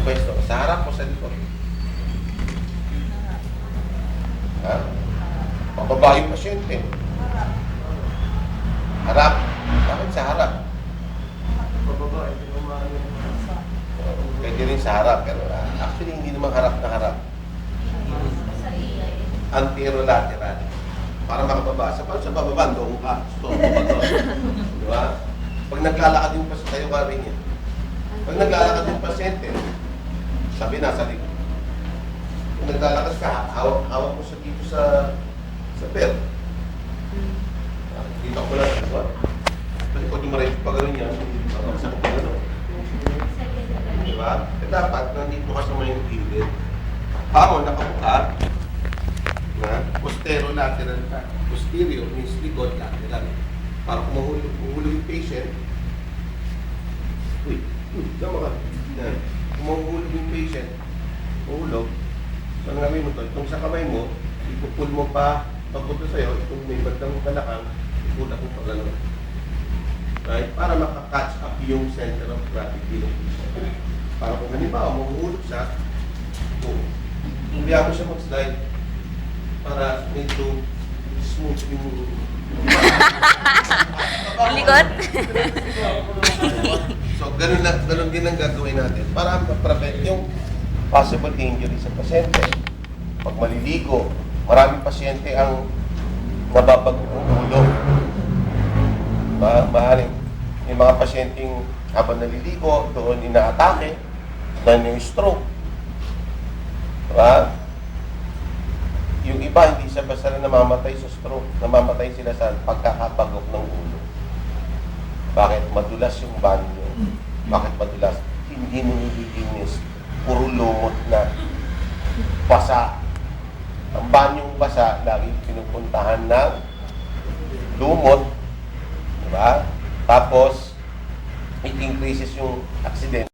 pwesto? Sa harap o sa likod? Ha? Pababa yung pasyente. Harap. Bakit sa harap? Pwede rin sa harap. Pero actually, hindi naman harap na harap. Anterolateral. Para makababa. Sa bababa, doon ka. Stop mo ba to? Diba? Pag naglalakad yung pasyente, tayo ka rin yan. Pag naglalakad yung pasyente, sabi nasa likod. Kung naglalakad ka, hawak mo sa dito sa belt. Dito ko lang sa likod. Kasi kung dumarin pa gano'n yan, sa kung gano'n. Diba? E dapat, nandito ka sa may gilid. Pamo, nakabuka. Posterolateral ka. Posterior means likod, lateral. Para kung mahulog yung patient, sama ka. Yan. Kung mahulog yung patient, mahulog, so ang gawin mo to, itong sa kamay mo, ipupul mo pa, pagpunta sa'yo, itong may bandang balakang, ipulat mo pa gano'n. Right? Para makakatch up yung center of gravity ng patient. Para kung halimbawa, mahulog siya, hindi ako siya mag-slide para medyo smooth yung Likod? So, ganun din ang gagawin natin para ma-prevent yung possible injury sa pasyente. Pag maliligo, maraming pasyente ang nababag ng ulo. Maaaring yung mga pasyenteng habang naliligo, doon inaatake, dahil yung stroke. Diba? Yung iba, hindi siya basta na namamatay sa stroke. Namamatay sila sa pagkakabagok ng ulo. Bakit? Madulas yung banyo. Bakit madulas? Hindi mo nililinis. Puro lumot na. Basa. Ang banyong basa, lagi pinupuntahan ng lumot. Diba? Tapos, it increases yung accident.